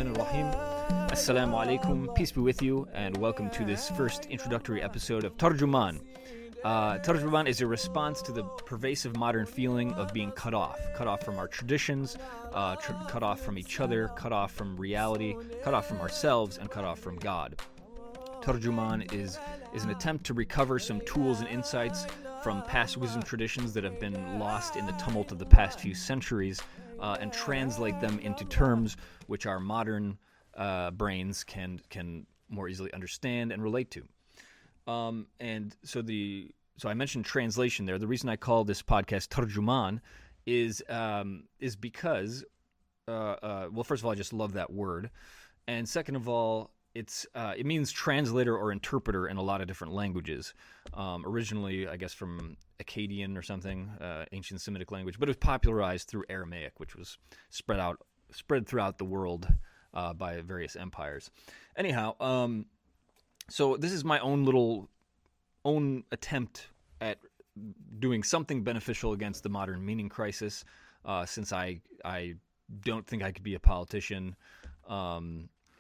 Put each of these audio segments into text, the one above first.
Ar-Rahim. Assalamu alaikum, peace be with you, and welcome to this first introductory episode of Tarjuman. Tarjuman is a response to the pervasive modern feeling of being cut off from our traditions, cut off from each other, cut off from reality, cut off from ourselves, and cut off from God. Tarjuman is an attempt to recover some tools and insights from past wisdom traditions that have been lost in the tumult of the past few centuries, and translate them into terms which our modern brains can more easily understand and relate to. And so I mentioned translation there. The reason I call this podcast Tarjuman is because, well, first of all, I just love that word, and second of all, it means translator or interpreter in a lot of different languages. Originally, I guess from Akkadian or something, ancient Semitic language, but it was popularized through Aramaic, which was spread throughout the world by various empires. Anyhow, so this is my own attempt at doing something beneficial against the modern meaning crisis, since I don't think I could be a politician,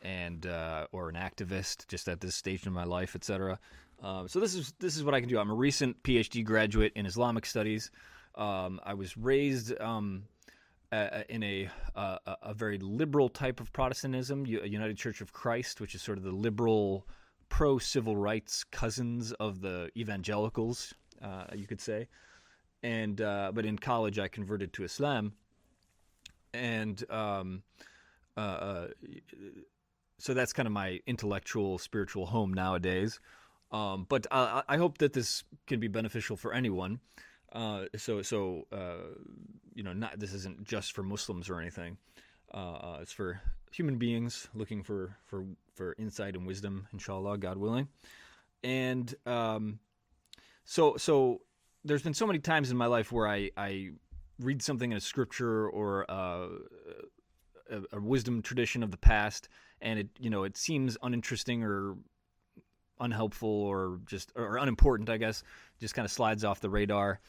and or an activist just at this stage in my life, etc. So this is what I can do. I'm a recent PhD graduate in Islamic studies. I was raised in a very liberal type of Protestantism, United Church of Christ, which is sort of the liberal pro-civil rights cousins of the evangelicals, you could say. And but in college I converted to Islam, and so that's kind of my intellectual, spiritual home nowadays. But I hope that this can be beneficial for anyone. This isn't just for Muslims or anything. It's for human beings looking for insight and wisdom, inshallah, God willing. And so there's been so many times in my life where I read something in a scripture or a wisdom tradition of the past, and it seems uninteresting or unhelpful or unimportant, I guess, just kind of slides off the radar.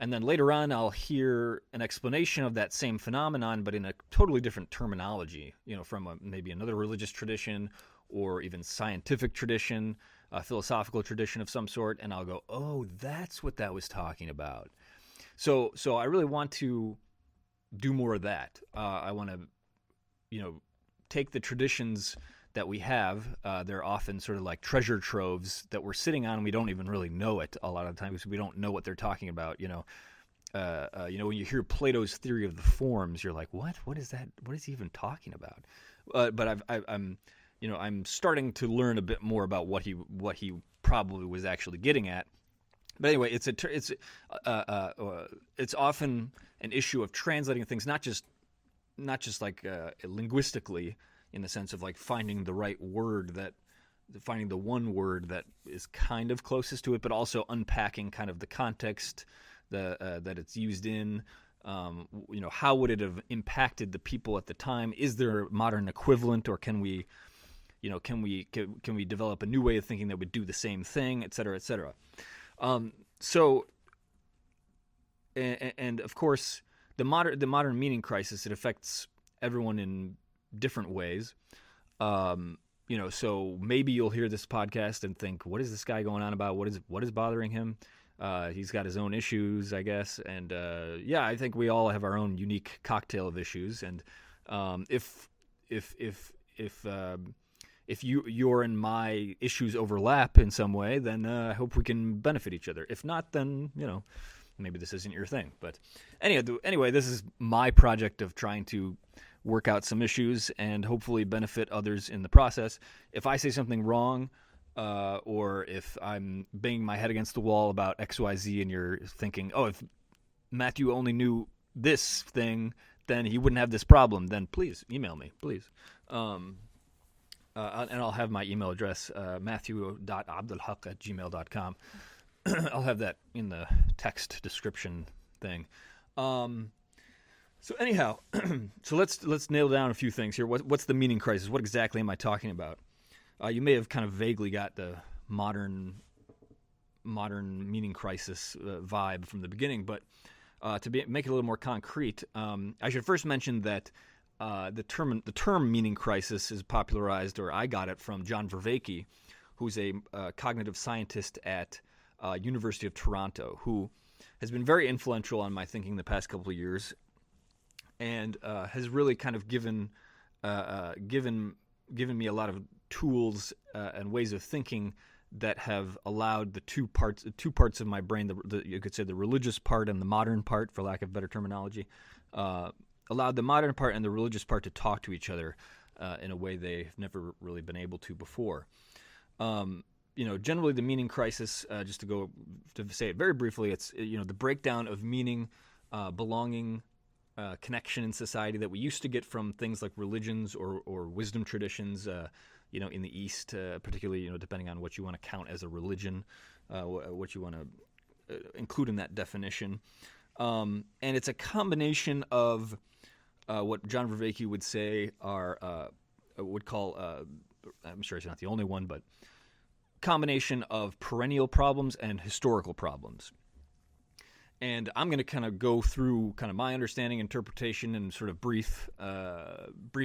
And then later on I'll hear an explanation of that same phenomenon, but in a totally different terminology, from maybe another religious tradition or even scientific tradition, a philosophical tradition of some sort, and I'll go, oh, that's what that was talking about. So I really want to do more of that. I want to take the traditions that we have. They're often sort of like treasure troves that we're sitting on, and we don't even really know it a lot of times. We don't know what they're talking about. When you hear Plato's theory of the forms, you're like, what? What is that? What is he even talking about? But I'm starting to learn a bit more about what he probably was actually getting at. But anyway, it's often an issue of translating things, not just like linguistically, in the sense of like finding the one word that is kind of closest to it, but also unpacking kind of the context that it's used in. How would it have impacted the people at the time? Is there a modern equivalent, or can we develop a new way of thinking that would do the same thing, et cetera, et cetera. And of course, the modern meaning crisis, it affects everyone in different ways. So maybe you'll hear this podcast and think, what is this guy going on about? What is bothering him? He's got his own issues, I guess. And I think we all have our own unique cocktail of issues. And if your and my issues overlap in some way, then I hope we can benefit each other. If not, then maybe this isn't your thing. But anyway, this is my project of trying to work out some issues and hopefully benefit others in the process. If I say something wrong, or if I'm banging my head against the wall about XYZ and you're thinking, oh, if Matthew only knew this thing, then he wouldn't have this problem, then please email me, please. And I'll have my email address, matthew.abdulhaq@gmail.com. I'll have that in the text description thing. So anyhow, so let's nail down a few things here. What's the meaning crisis? What exactly am I talking about? You may have kind of vaguely got the modern meaning crisis vibe from the beginning, but to make it a little more concrete, I should first mention that the term meaning crisis is popularized, or I got it from John Vervaeke, who's a cognitive scientist at University of Toronto, who has been very influential on my thinking the past couple of years, and has really kind of given me a lot of tools and ways of thinking that have allowed the two parts of my brain, you could say the religious part and the modern part, for lack of better terminology, allowed the modern part and the religious part to talk to each other in a way they've never really been able to before. Generally the meaning crisis, just to say it very briefly, it's the breakdown of meaning, belonging, connection in society that we used to get from things like religions or wisdom traditions, in the East, particularly, depending on what you want to count as a religion, what you want to include in that definition. And it's a combination of what John Vervaeke would say would call, I'm sure he's not the only one, but combination of perennial problems and historical problems. And I'm going to kind of go through kind of my understanding, interpretation, and sort of brief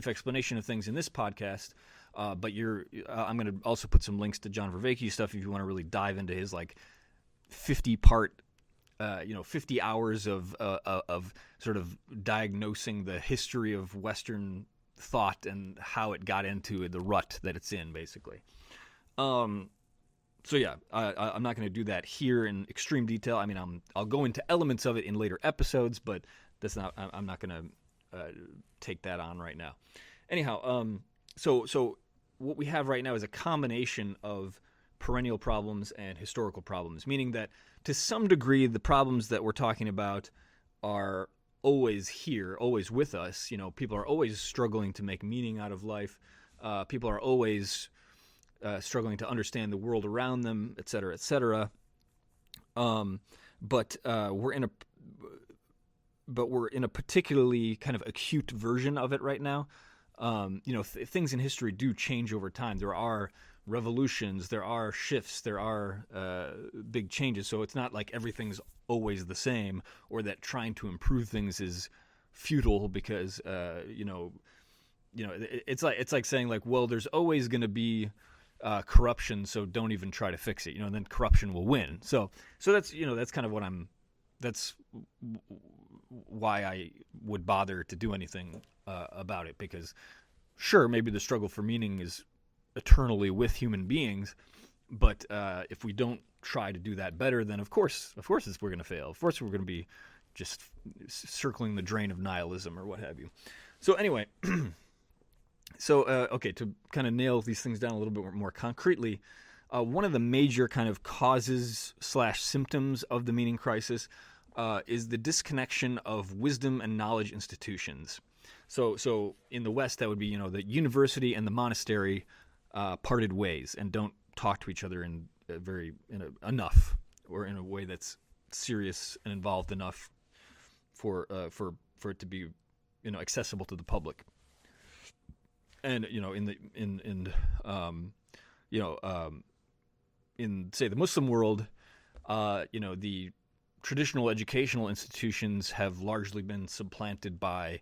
explanation of things in this podcast. But I'm going to also put some links to John Vervaeke stuff if you want to really dive into his 50-part, 50 hours of sort of diagnosing the history of Western thought and how it got into the rut that it's in, basically. So yeah, I'm not going to do that here in extreme detail. I mean, I'll go into elements of it in later episodes, but I'm not going to take that on right now. Anyhow, so what we have right now is a combination of perennial problems and historical problems, meaning that to some degree the problems that we're talking about are always here, always with us. People are always struggling to make meaning out of life. People are always struggling to understand the world around them, et cetera, et cetera. But we're in a particularly kind of acute version of it right now. Things in history do change over time. There are revolutions, there are shifts, there are big changes. So it's not like everything's always the same, or that trying to improve things is futile because it's like saying well, there's always going to be corruption, so don't even try to fix it. And then corruption will win. So that's that's kind of that's why I would bother to do anything about it, because sure, maybe the struggle for meaning is eternally with human beings, but if we don't try to do that better, then of course we're going to fail. Of course we're going to be just circling the drain of nihilism or what have you. So anyway, okay, to kind of nail these things down a little bit more concretely, one of the major kind of causes / symptoms of the meaning crisis is the disconnection of wisdom and knowledge institutions. So in the West, that would be, the university and the monastery parted ways and don't talk to each other enough, or in a way that's serious and involved enough for it to be, accessible to the public. And in say the Muslim world, the traditional educational institutions have largely been supplanted by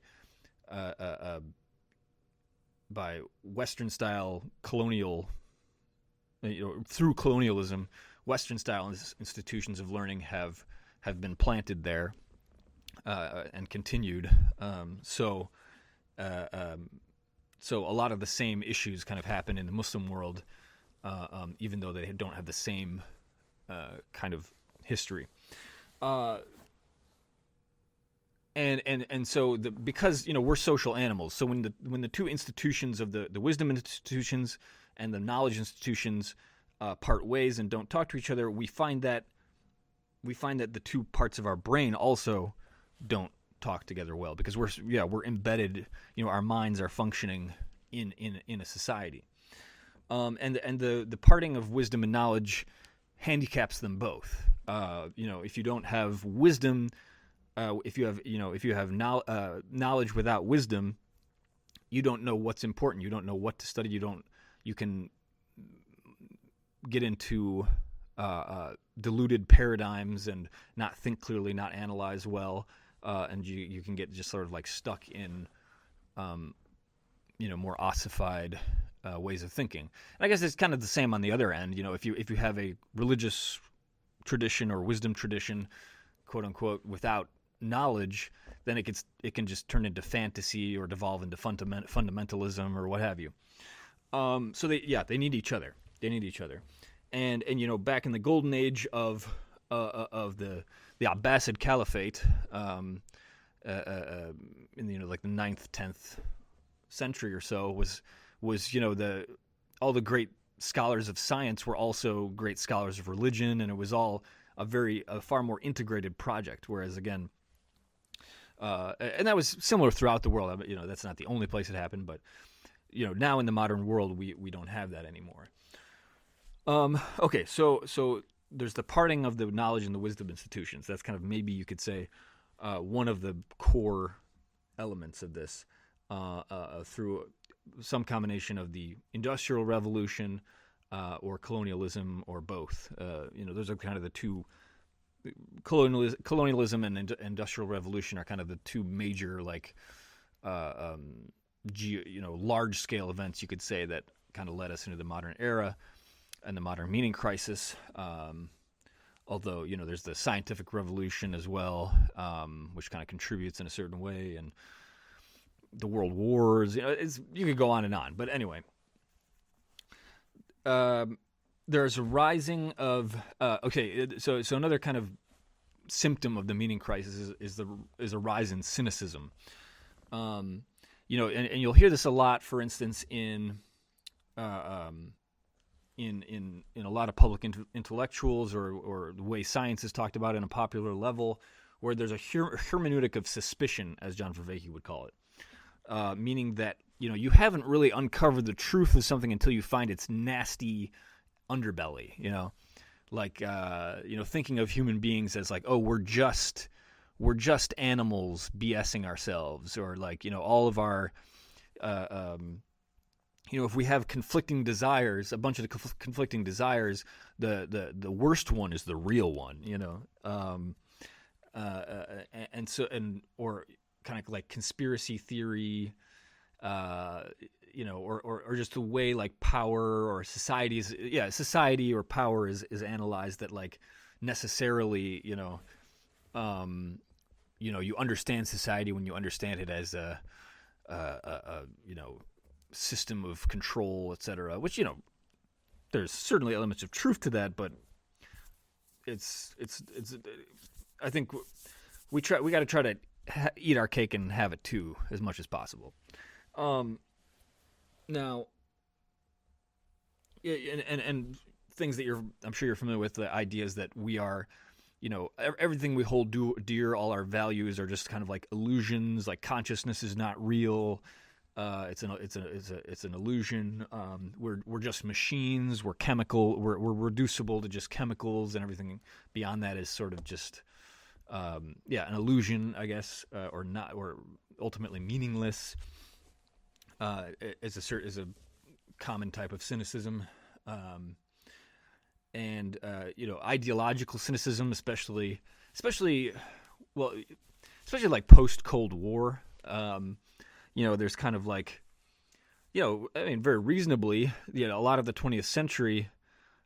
Western-style colonial, through colonialism, Western-style institutions of learning have been planted there and continued. So a lot of the same issues kind of happen in the Muslim world, even though they don't have the same kind of history. And so because we're social animals, so when the two institutions of the wisdom institutions and the knowledge institutions part ways and don't talk to each other, we find that the two parts of our brain also don't talk together well, because we're embedded, our minds are functioning in a society, and the parting of wisdom and knowledge handicaps them both. If you don't have wisdom, if you have knowledge without wisdom, you don't know what's important. You don't know what to study. You can get into diluted paradigms and not think clearly, not analyze well, and you can get just sort of like stuck in more ossified ways of thinking. And I guess it's kind of the same on the other end. If you have a religious tradition or wisdom tradition, quote unquote, without knowledge, then it can just turn into fantasy or devolve into fundamentalism or what have you. So they need each other. They need each other. And back in the golden age of the Abbasid Caliphate, in like the 9th, 10th century or so, was all the great scholars of science were also great scholars of religion, and it was all a far more integrated project. Whereas again, and that was similar throughout the world. That's not the only place it happened, but now in the modern world, we don't have that anymore. Okay, so there's the parting of the knowledge and the wisdom institutions. That's kind of, maybe you could say, one of the core elements of this, through some combination of the Industrial Revolution or colonialism, or both. Those are kind of the two. Colonialism and Industrial Revolution are kind of the two major, large-scale events, you could say, that kind of led us into the modern era and the modern meaning crisis. Although, there's the scientific revolution as well, which kind of contributes in a certain way, and the world wars. You could go on and on. But anyway, there's a rising of so another kind of symptom of the meaning crisis is a rise in cynicism. And you'll hear this a lot, for instance, in a lot of public intellectuals, or the way science is talked about in a popular level, where there's a hermeneutic of suspicion, as John Vervaeke would call it, meaning that you haven't really uncovered the truth of something until you find its nasty underbelly. Thinking of human beings as like, oh, we're just animals BSing ourselves, or all of our if we have conflicting desires, a bunch of conflicting desires, the worst one is the real one, or kind of like conspiracy theory, or just the way like power or society or power is analyzed, that like necessarily, you understand society when you understand it as a system of control, etc. Which, there's certainly elements of truth to that, but it's I think we got to try to eat our cake and have it too, as much as possible. Now, and things that I'm sure you're familiar with, the ideas that we are, everything we hold dear, all our values are just kind of like illusions. Like consciousness is not real. It's an illusion. We're just machines. We're chemical. We're reducible to just chemicals, and everything beyond that is sort of just an illusion, I guess, or not, or ultimately meaningless. Is a common type of cynicism, and ideological cynicism, especially like post Cold War. There's kind of like, very reasonably, a lot of the 20th century,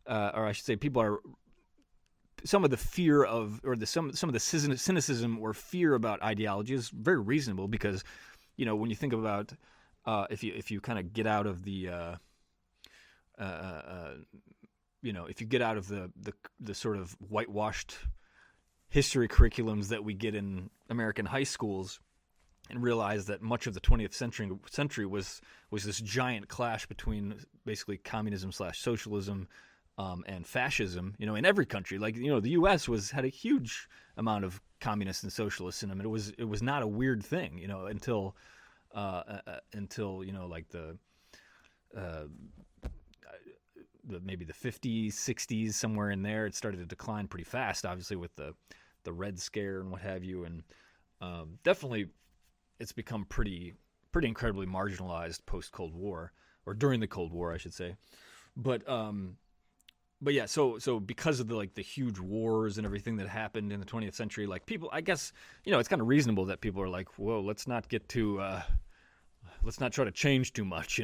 or I should say, people are, some of the fear of, or some of the cynicism or fear about ideology is very reasonable, because, when you think about, if you kind of get out of the, if you get out of the sort of whitewashed history curriculums that we get in American high schools, and realize that much of the 20th century was this giant clash between basically communism/socialism and fascism. In every country, like the U.S. had a huge amount of communists and socialists in them. And it was not a weird thing, until like the maybe the 50s, 60s, somewhere in there. It started to decline pretty fast, obviously, with the Red Scare and what have you, and definitely. It's become pretty incredibly marginalized post Cold War, or during the Cold War, I should say. But yeah, so because of the huge wars and everything that happened in the 20th century, like people, I guess, it's kind of reasonable that people are like, whoa, let's not get too let's not try to change too much,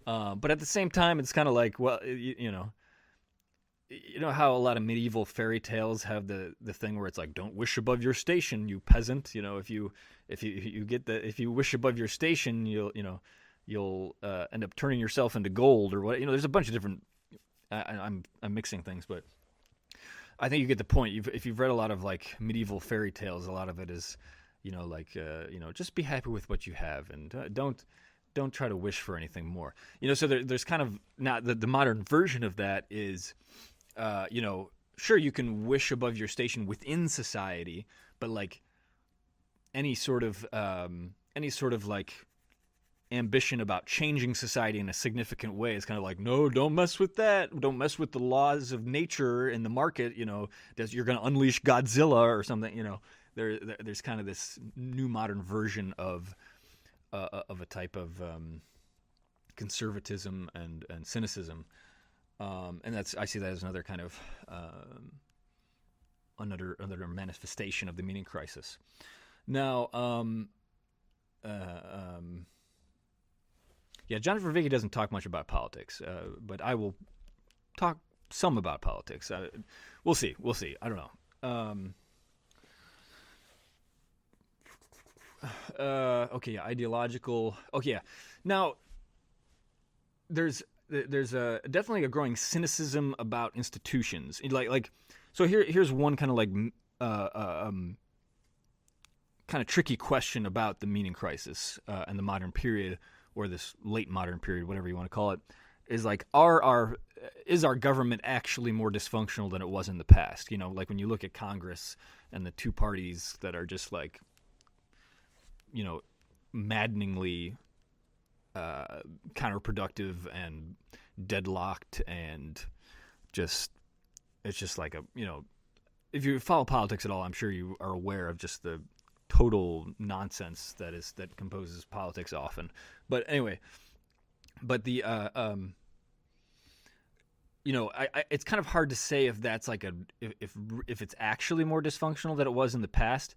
But at the same time, it's kind of like, well, you know how a lot of medieval fairy tales have the thing where it's like, don't wish above your station, you peasant. If you wish above your station, you'll end up turning yourself into gold or what. There's a bunch of different. I'm mixing things, but I think you get the point. If you've read a lot of like medieval fairy tales, a lot of it is, just be happy with what you have and don't try to wish for anything more. So there's kind of now the modern version of that is. Sure, you can wish above your station within society, but like any sort of like ambition about changing society in a significant way is kind of like, no, don't mess with that. Don't mess with the laws of nature in the market. You're going to unleash Godzilla or something. There's kind of this new modern version of a type of conservatism and cynicism. And I see that as another kind of another manifestation of the meaning crisis. Now, John Vervaeke doesn't talk much about politics, but I will talk some about politics. We'll see. I don't know. Ideological. Okay, yeah. Now, there's definitely a growing cynicism about institutions. So here's one kind of like kind of tricky question about the meaning crisis and the modern period, or this late modern period, whatever you want to call it, is like is our government actually more dysfunctional than it was in the past? Like when you look at Congress and the two parties that are just like, maddeningly counterproductive and deadlocked, and it's just like if you follow politics at all, I'm sure you are aware of just the total nonsense that composes politics often. But anyway, the it's kind of hard to say if that's like if it's actually more dysfunctional than it was in the past.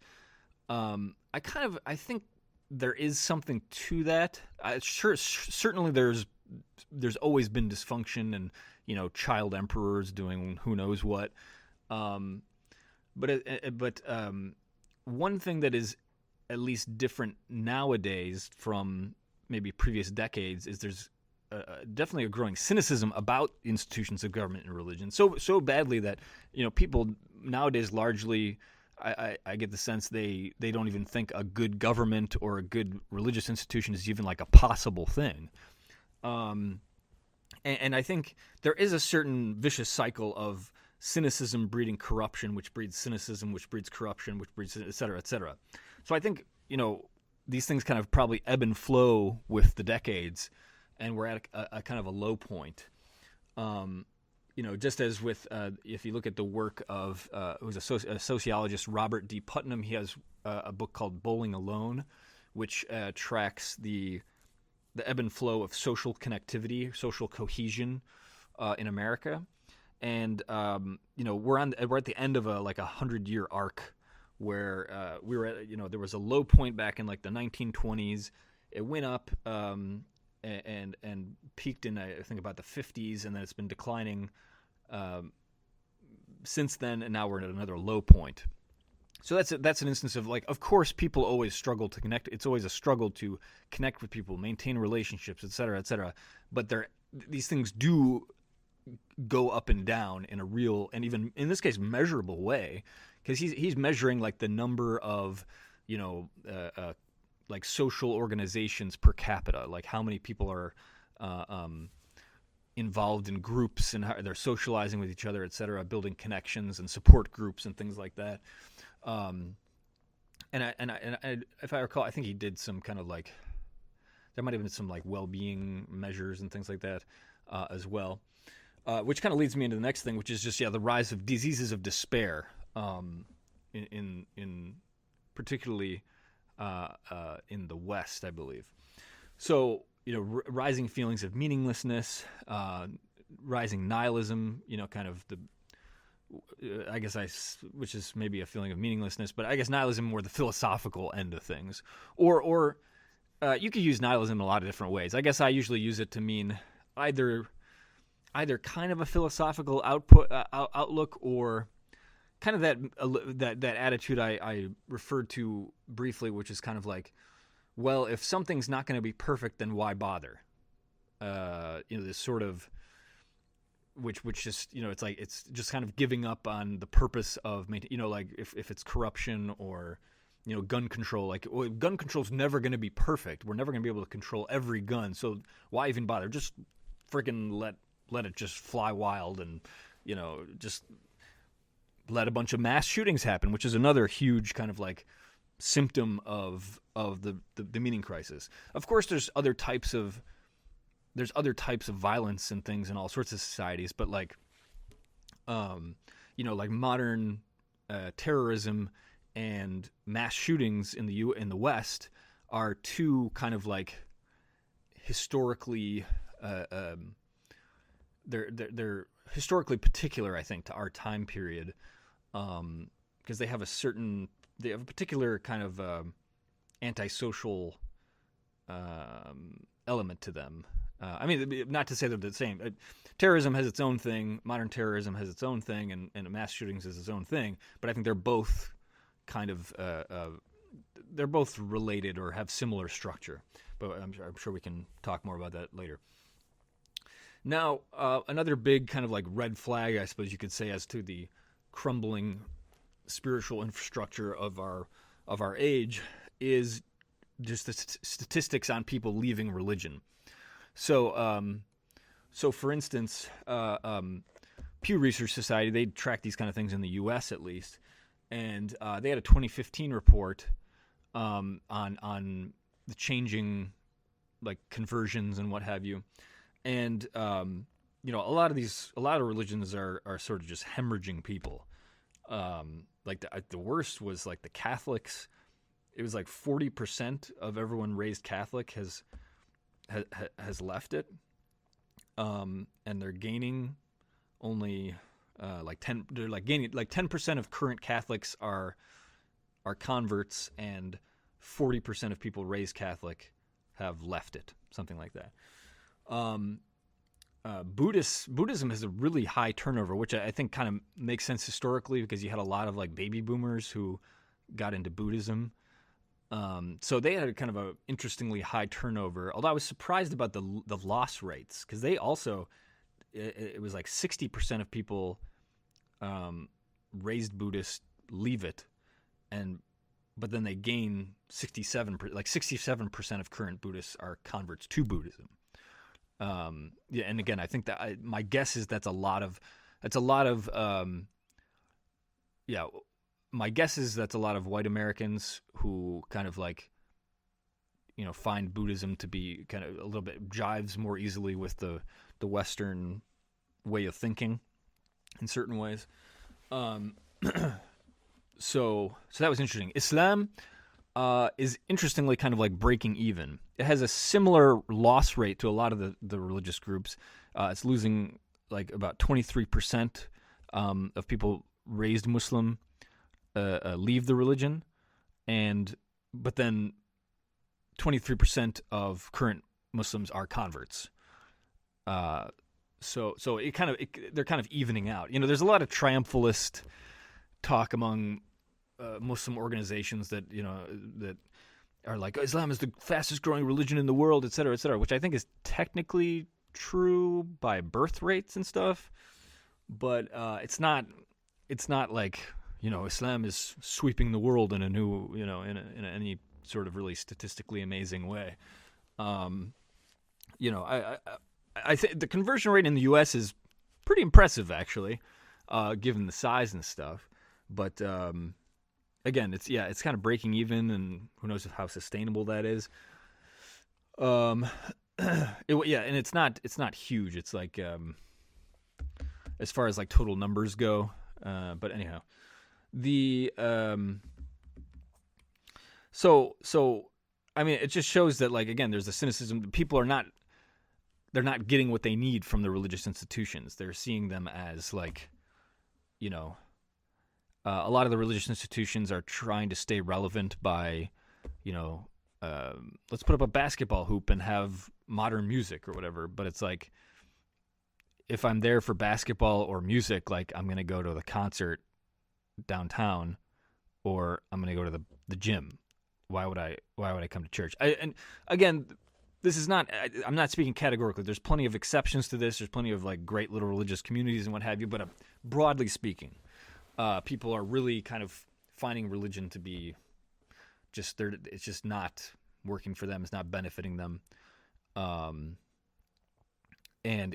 I think there is something to that. Certainly there's always been dysfunction and child emperors doing who knows what. But one thing that is at least different nowadays from maybe previous decades is there's definitely a growing cynicism about institutions of government and religion. So badly that people nowadays largely. I get the sense they don't even think a good government or a good religious institution is even like a possible thing. And I think there is a certain vicious cycle of cynicism breeding corruption, which breeds cynicism, which breeds corruption, which breeds et cetera, et cetera. So I think, these things kind of probably ebb and flow with the decades, and we're at a kind of a low point. Just as with, if you look at the work of who's a sociologist, Robert D. Putnam, he has a book called Bowling Alone, which tracks the ebb and flow of social connectivity, social cohesion in America. And, we're at the end of a 100-year arc where we were at, there was a low point back in like the 1920s. It went up and peaked in, I think, about the 50s, and then it's been declining since then, and now we're at another low point. So that's an instance of like, of course, people always struggle to connect. It's always a struggle to connect with people, maintain relationships, et cetera, et cetera. But these things do go up and down in a real, and even in this case, measurable way, because he's measuring like the number of like social organizations per capita, like how many people are involved in groups and how they're socializing with each other, et cetera, building connections and support groups and things like that. And if I recall, I think he did some kind of like, there might have been some like well-being measures and things like that as well. Which kind of leads me into the next thing, which is just the rise of diseases of despair, in particularly in the West, I believe. So rising feelings of meaninglessness, rising nihilism, kind of which is maybe a feeling of meaninglessness, but I guess nihilism more the philosophical end of things, or You could use nihilism in a lot of different ways. I guess I usually use it to mean either kind of a philosophical outlook, or kind of that attitude I referred to briefly, which is kind of like, well, if something's not going to be perfect, then why bother? This sort of which just it's like it's just kind of giving up on the purpose of like if it's corruption or gun control. Like, well, gun control's never going to be perfect. We're never going to be able to control every gun, so why even bother? Just freaking let it just fly wild, and just let a bunch of mass shootings happen, which is another huge kind of like symptom of the meaning crisis. Of course, there's other types of violence and things in all sorts of societies, but like like modern terrorism and mass shootings in the West are two kind of like historically they're historically particular, I think, to our time period, because they have a particular kind of antisocial element to them. I mean, not to say they're the same. Terrorism has its own thing. Modern terrorism has its own thing, and mass shootings is its own thing. But I think they're both kind of they're both related or have similar structure. But I'm sure we can talk more about that later. Now, another big kind of like red flag, I suppose you could say, as to the crumbling spiritual infrastructure of our age is just the statistics on people leaving religion. So for instance, Pew Research Society, they track these kind of things in the U.S. at least, and they had a 2015 report on the changing like conversions and what have you, and a lot of religions are sort of just hemorrhaging people. Like the worst was like the Catholics. It was like 40% of everyone raised Catholic has left it, and they're gaining only like 10. They're like gaining like 10% of current Catholics are converts, and 40% of people raised Catholic have left it, something like that. Buddhism has a really high turnover, which I think kind of makes sense historically, because you had a lot of like baby boomers who got into Buddhism. So they had kind of a interestingly high turnover, although I was surprised about the loss rates, because they also, it was like 60% of people raised Buddhist leave it, but then they gain 67% of current Buddhists are converts to Buddhism. And again, I think that my guess is my guess is that's a lot of white Americans who kind of like, find Buddhism to be kind of a little bit jives more easily with the Western way of thinking in certain ways. So that was interesting. Islam is interestingly kind of like breaking even. It has a similar loss rate to a lot of the religious groups. It's losing like about 23% of people raised Muslim leave the religion, but then 23% of current Muslims are converts. So they're kind of evening out. There's a lot of triumphalist talk among Muslim organizations that that are like, Islam is the fastest growing religion in the world, et cetera, which I think is technically true by birth rates and stuff, but it's not like Islam is sweeping the world in a new in any sort of really statistically amazing way. I think the conversion rate in the U.S. is pretty impressive, actually, given the size and stuff. But again, it's kind of breaking even, and who knows how sustainable that is. And it's not huge. It's like as far as like total numbers go. But anyhow, so I mean, it just shows that, like, again, there's a cynicism. People they're not getting what they need from the religious institutions. They're seeing them as like, a lot of the religious institutions are trying to stay relevant by, let's put up a basketball hoop and have modern music or whatever. But it's like, if I'm there for basketball or music, like I'm going to go to the concert downtown, or I'm going to go to the gym. Why would I come to church? And again, this is not, I'm not speaking categorically. There's plenty of exceptions to this. There's plenty of like great little religious communities and what have you. But broadly speaking, people are really kind of finding religion to be it's just not working for them. It's not benefiting them. And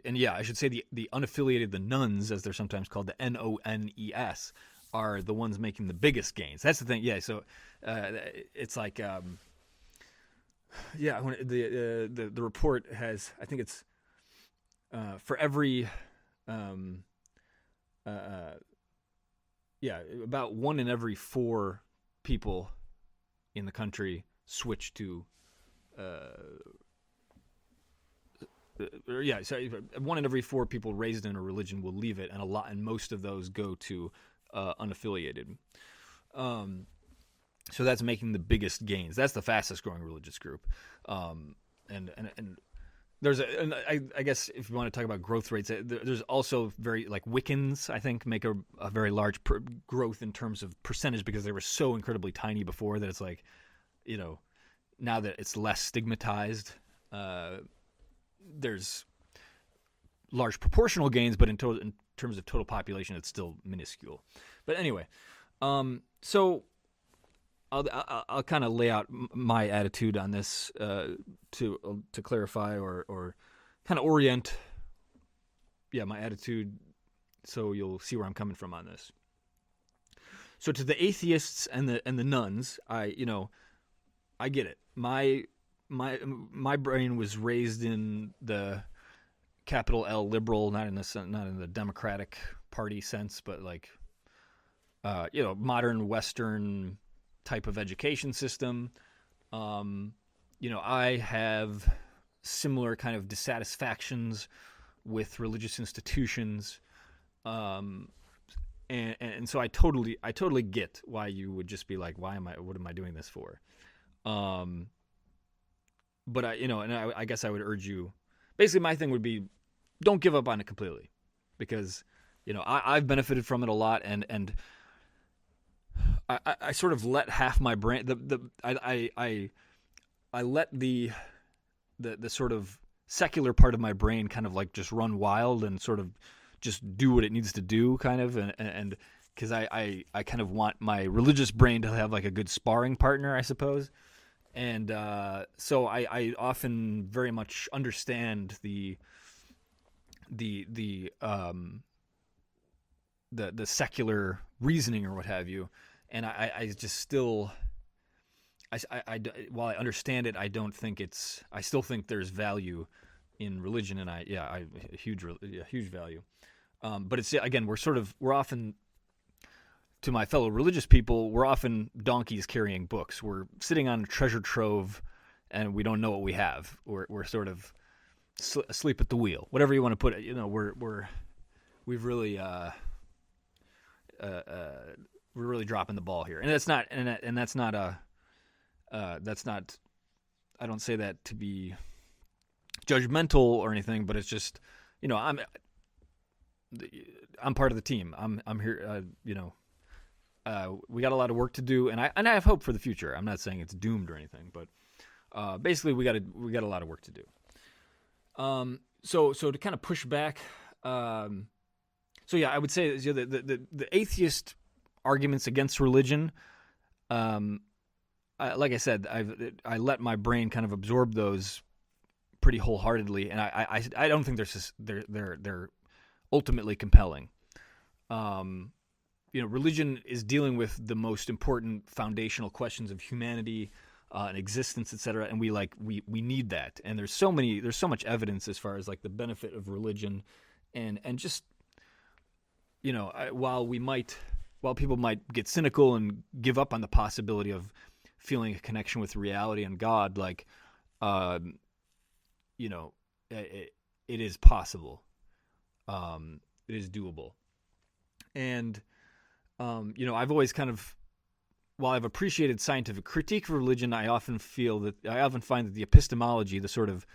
yeah, I should say the unaffiliated, the nuns, as they're sometimes called, the NONES, are the ones making the biggest gains. That's the thing. Yeah. So it's like, when the report has, I think it's for every, about 1 in every 4 people in the country switch to, so 1 in every 4 people raised in a religion will leave it, and most of those go to unaffiliated. So that's making the biggest gains. That's the fastest growing religious group. And there's I guess if you want to talk about growth rates, there's also very, like, Wiccans, I think, make a very large growth in terms of percentage, because they were so incredibly tiny before that it's like, now that it's less stigmatized, there's large proportional gains, but in terms of total population, it's still minuscule. But anyway, so I'll kind of lay out my attitude on this to clarify or kind of orient, my attitude, so you'll see where I'm coming from on this. So to the atheists and the nuns, I get it. My brain was raised in the capital L liberal, not in the Democratic Party sense, but like modern Western type of education system. I have similar kind of dissatisfactions with religious institutions, and so I totally get why you would just be like, what am I doing this for? But I guess I would urge you, basically my thing would be, don't give up on it completely, because I've benefited from it a lot, and I sort of let half my brain, I let the sort of secular part of my brain kind of like just run wild and sort of just do what it needs to do, kind of, and because I kind of want my religious brain to have like a good sparring partner, I suppose. And so I often very much understand the secular reasoning or what have you, and I just still, while I understand it, I still think there's value in religion, and a huge value. But it's, again, we're often, to my fellow religious people, we're often donkeys carrying books. We're sitting on a treasure trove, and we don't know what we have. We're sort of asleep at the wheel, whatever you want to put it. We've really we're really dropping the ball here, and that's not I don't say that to be judgmental or anything, but it's just, I'm part of the team. I'm here. We got a lot of work to do, and I have hope for the future. I'm not saying it's doomed or anything, but basically we got a lot of work to do. So to kind of push back, I would say the atheist arguments against religion, like I said, I let my brain kind of absorb those pretty wholeheartedly, and I don't think they're ultimately compelling. Religion is dealing with the most important foundational questions of humanity and existence, etc., and we need that. And there's so much evidence as far as like the benefit of religion, and just while people might get cynical and give up on the possibility of feeling a connection with reality and God, like it is possible. It is doable. And I've always kind of, while I've appreciated scientific critique of religion, I often find that the epistemology, the sort of,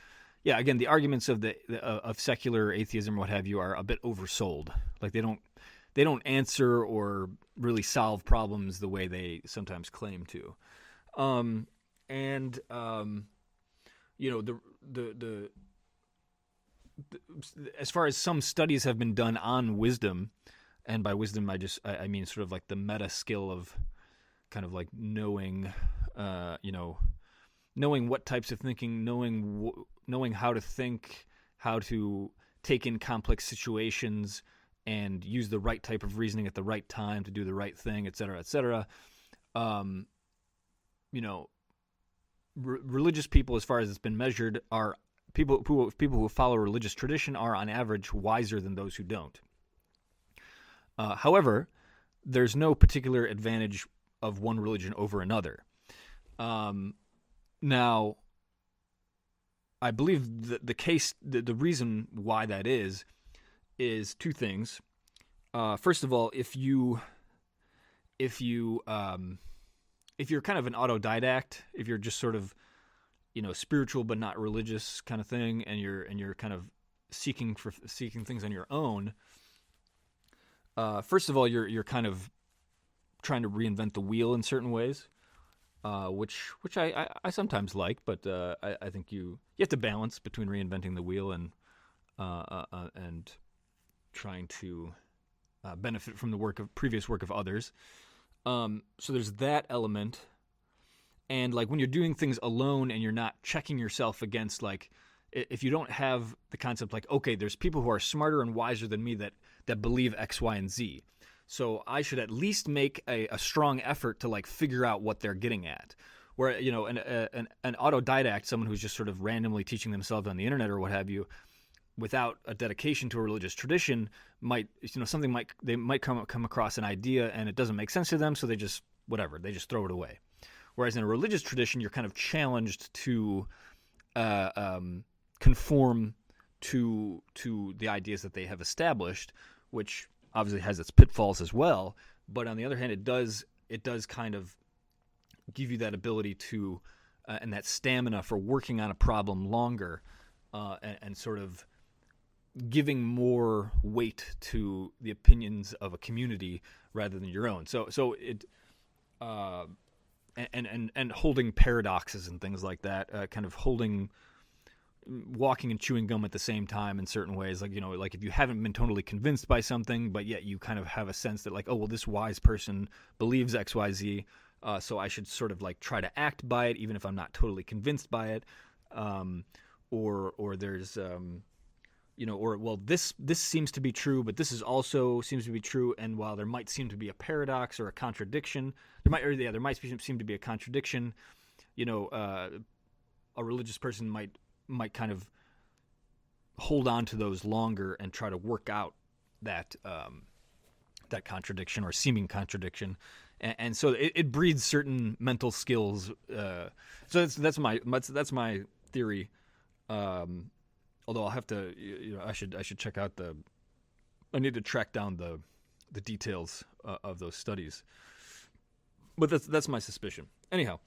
again, the arguments of of secular atheism or what have you are a bit oversold. Like they don't answer or really solve problems the way they sometimes claim to. As far as some studies have been done on wisdom, and by wisdom I mean sort of like the meta skill of kind of like knowing what types of thinking, knowing how to think, how to take in complex situations and use the right type of reasoning at the right time to do the right thing, et cetera, et cetera. Religious people, as far as it's been measured, are people who follow religious tradition are on average wiser than those who don't. However, there's no particular advantage of one religion over another. Now, I believe the reason why that is two things. First of all, if you're kind of an autodidact, if you're just sort of, spiritual but not religious kind of thing, and you're kind of seeking things on your own, first of all, you're kind of trying to reinvent the wheel in certain ways, which I sometimes like, but I think you have to balance between reinventing the wheel and trying to benefit from the previous work of others. So there's that element. And like when you're doing things alone and you're not checking yourself against, like, if you don't have the concept like, okay, there's people who are smarter and wiser than me that believe X, Y, and Z. So I should at least make a strong effort to like figure out what they're getting at. Where, an autodidact, someone who's just sort of randomly teaching themselves on the internet or what have you, without a dedication to a religious tradition, they might come across an idea and it doesn't make sense to them, so they just throw it away. Whereas in a religious tradition, you're kind of challenged to conform to the ideas that they have established, which obviously has its pitfalls as well. But on the other hand, it does kind of give you that ability to and that stamina for working on a problem longer, and sort of giving more weight to the opinions of a community rather than your own. So it and holding paradoxes and things like that, kind of walking and chewing gum at the same time in certain ways. Like, like if you haven't been totally convinced by something, but yet you kind of have a sense that like, oh, well, this wise person believes X, Y, Z, so I should sort of like try to act by it, even if I'm not totally convinced by it. Or there's, this seems to be true, but this is also seems to be true. And while there might seem to be a paradox or a contradiction, there might seem to be a contradiction. A religious person might kind of hold on to those longer and try to work out that contradiction or seeming contradiction, and so it breeds certain mental skills. So that's my theory. Although I'll have to, I should check out I need to track down the details of those studies. But that's my suspicion. Anyhow,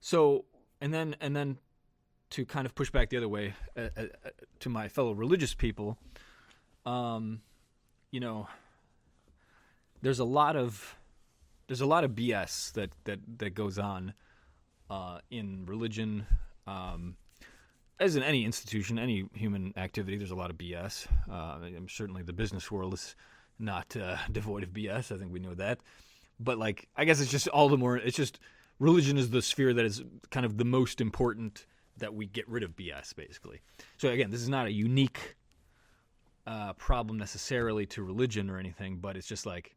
so and then to kind of push back the other way to my fellow religious people, there's a lot of BS that goes on in religion. As in any institution, any human activity, there's a lot of BS. Certainly the business world is not devoid of BS. I think we know that. But like, I guess it's just all the more, it's just religion is the sphere that is kind of the most important that we get rid of BS, basically. So again, this is not a unique problem necessarily to religion or anything, but it's just like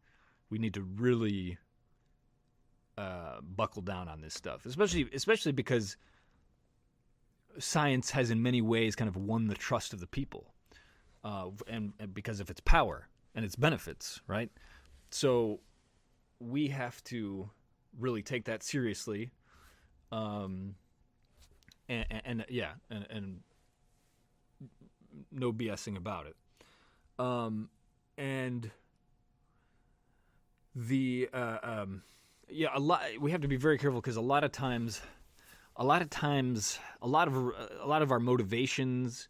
we need to really buckle down on this stuff, especially because science has in many ways kind of won the trust of the people, and because of its power and its benefits, right? So we have to really take that seriously, and no BSing about it. And the yeah, a lot. We have to be very careful because a lot of our motivations,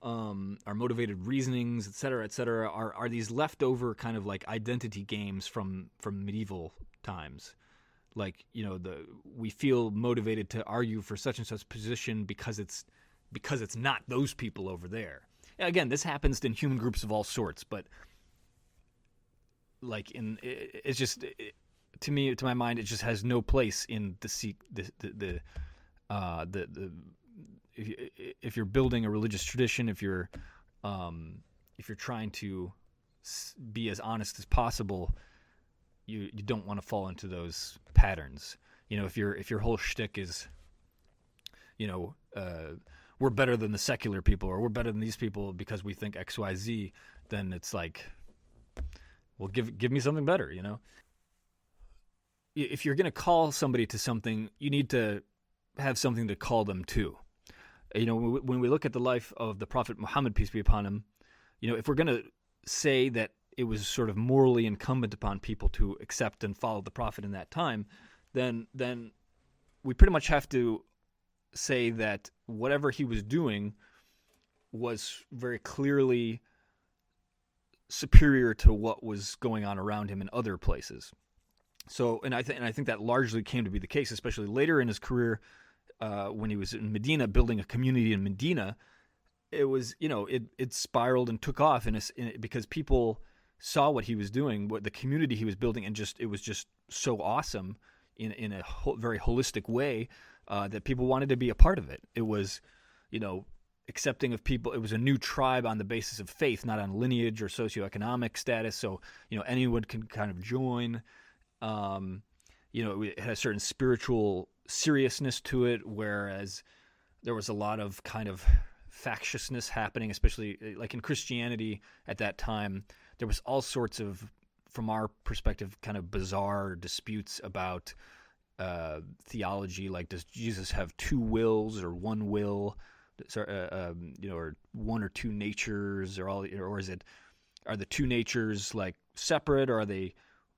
our motivated reasonings, et cetera, are these leftover kind of like identity games from medieval times. Like, we feel motivated to argue for such and such position because it's not those people over there. Again, this happens in human groups of all sorts, but like it's just to me, to my mind, it just has no place in the if you're building a religious tradition, if you're trying to be as honest as possible, you don't want to fall into those patterns. If your whole shtick is, we're better than the secular people, or we're better than these people because we think X, Y, Z, then it's like, well, give me something better. If you're going to call somebody to something, you need to have something to call them to. When we look at the life of the Prophet Muhammad, peace be upon him, if we're going to say that it was sort of morally incumbent upon people to accept and follow the Prophet in that time, then we pretty much have to say that whatever he was doing was very clearly superior to what was going on around him in other places. So, and I think that largely came to be the case, especially later in his career, when he was in Medina, building a community in Medina. It was, it spiraled and took off because people saw what he was doing, what the community he was building, and it was just so awesome in a very holistic way that people wanted to be a part of it. It was, accepting of people. It was a new tribe on the basis of faith, not on lineage or socioeconomic status. So, anyone can kind of join. It had a certain spiritual seriousness to it, whereas there was a lot of kind of factiousness happening, especially like in Christianity at that time. There was all sorts of, from our perspective, kind of bizarre disputes about theology. Like, does Jesus have two wills or one will? Or one or two natures, or are the two natures like separate, or are they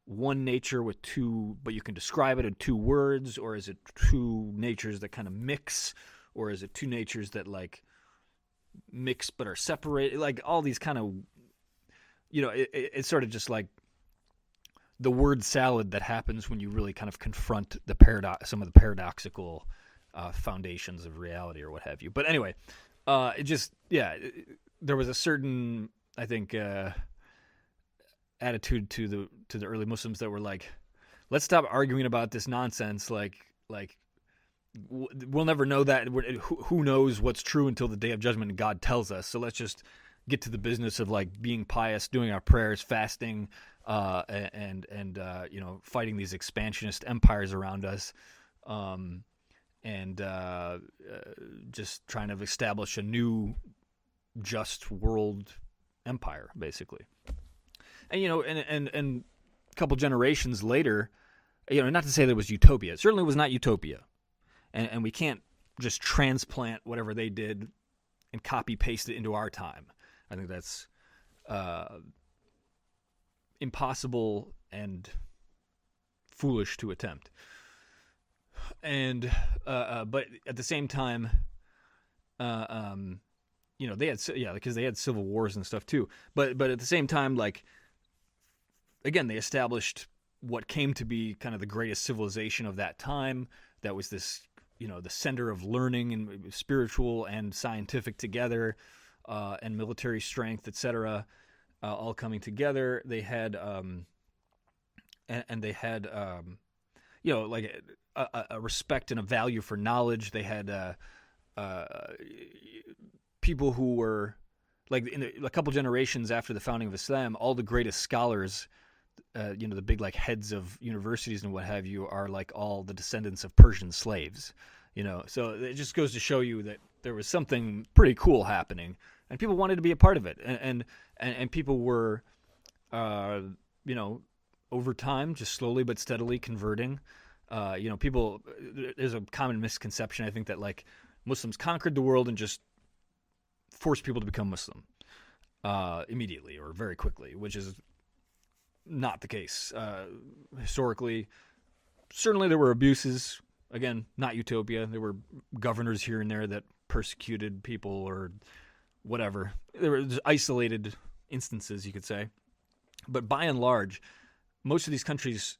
one nature with two, but you can describe it in two words, or is it two natures that kind of mix, or is it two natures that like mix but are separated? Like all these kind of, it's sort of just like the word salad that happens when you really kind of confront some of the paradoxical foundations of reality or what have you. But anyway, there was a certain, I think, attitude to the early Muslims that were like, let's stop arguing about this nonsense. Like we'll never know that. Who knows what's true until the day of judgment and God tells us. So let's just get to the business of like being pious, doing our prayers, fasting, and fighting these expansionist empires around us. And just trying to establish a new just world empire, basically. And and a couple generations later, not to say that it was utopia. It certainly was not utopia. And we can't just transplant whatever they did and copy paste it into our time. I think that's impossible and foolish to attempt. And but at the same time, they had because they had civil wars and stuff too. But at the same time, like again, they established what came to be kind of the greatest civilization of that time. That was this, the center of learning and spiritual and scientific together, and military strength, etc., all coming together. They had and they had like a respect and a value for knowledge. They had people who were like in a couple generations after the founding of Islam, all the greatest scholars, the big like heads of universities and what have you, are like all the descendants of Persian slaves. So it just goes to show you that there was something pretty cool happening, and people wanted to be a part of it, and people were, over time, just slowly but steadily converting. People, there's a common misconception, I think, that like Muslims conquered the world and just forced people to become Muslim immediately or very quickly, which is not the case. Historically, certainly there were abuses. Again, not utopia. There were governors here and there that persecuted people or whatever. There were just isolated instances, you could say. But by and large, most of these countries,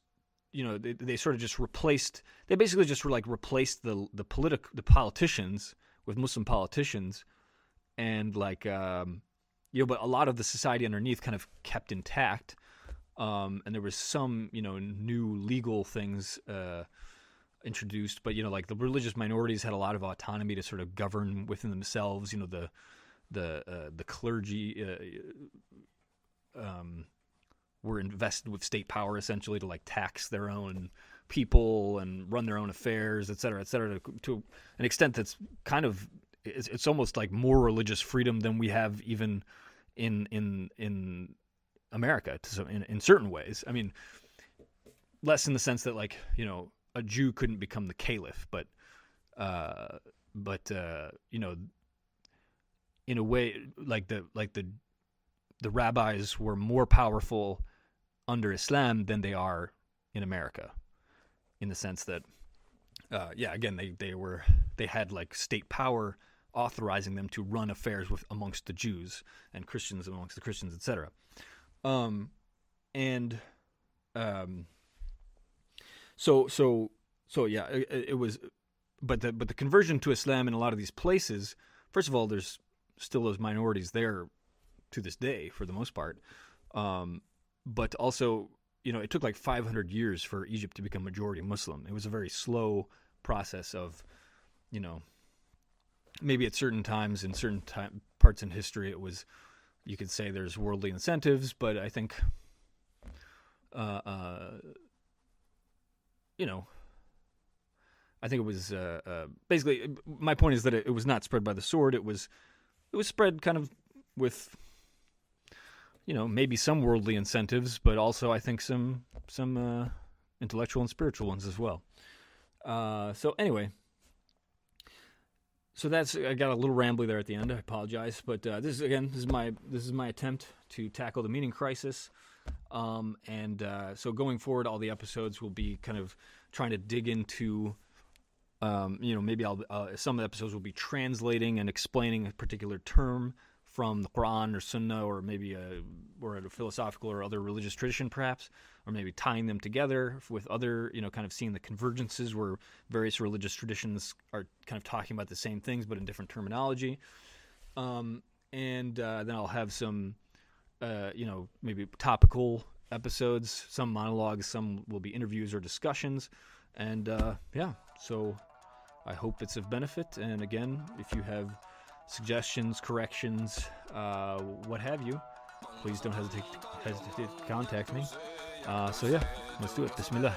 they sort of just replaced. They basically just replaced the politicians with Muslim politicians, and but a lot of the society underneath kind of kept intact. And there was some new legal things introduced, but the religious minorities had a lot of autonomy to sort of govern within themselves. The clergy were invested with state power essentially to tax their own people and run their own affairs, et cetera, to an extent that's kind of it's almost like more religious freedom than we have even in America in certain ways. I mean, less in the sense that a Jew couldn't become the caliph, but in a way, the rabbis were more powerful under Islam than they are in America, in the sense that, again, they had state power authorizing them to run affairs amongst the Jews and Christians amongst the Christians, etc. So yeah, it was, but the conversion to Islam in a lot of these places, first of all, there's still those minorities there to this day for the most part, but also it took 500 years for Egypt to become majority Muslim. It was a very slow process of maybe at certain times in certain parts in history it was, you could say there's worldly incentives, but I think I think it was basically, my point is that it was not spread by the sword. It was spread kind of with maybe some worldly incentives, but also I think some intellectual and spiritual ones as well. So anyway, so I got a little rambly there at the end. I apologize, but this is my attempt to tackle the meaning crisis. So going forward, all the episodes will be kind of trying to dig into, maybe some of the episodes will be translating and explaining a particular term from the Quran or Sunnah, or maybe or a philosophical or other religious tradition, perhaps, or maybe tying them together with other, kind of seeing the convergences where various religious traditions are kind of talking about the same things but in different terminology. Then I'll have some, maybe topical episodes, some monologues, some will be interviews or discussions, and so I hope it's of benefit. And again, if you have suggestions, corrections, what have you, please don't hesitate to contact me. So yeah, let's do it. Bismillah.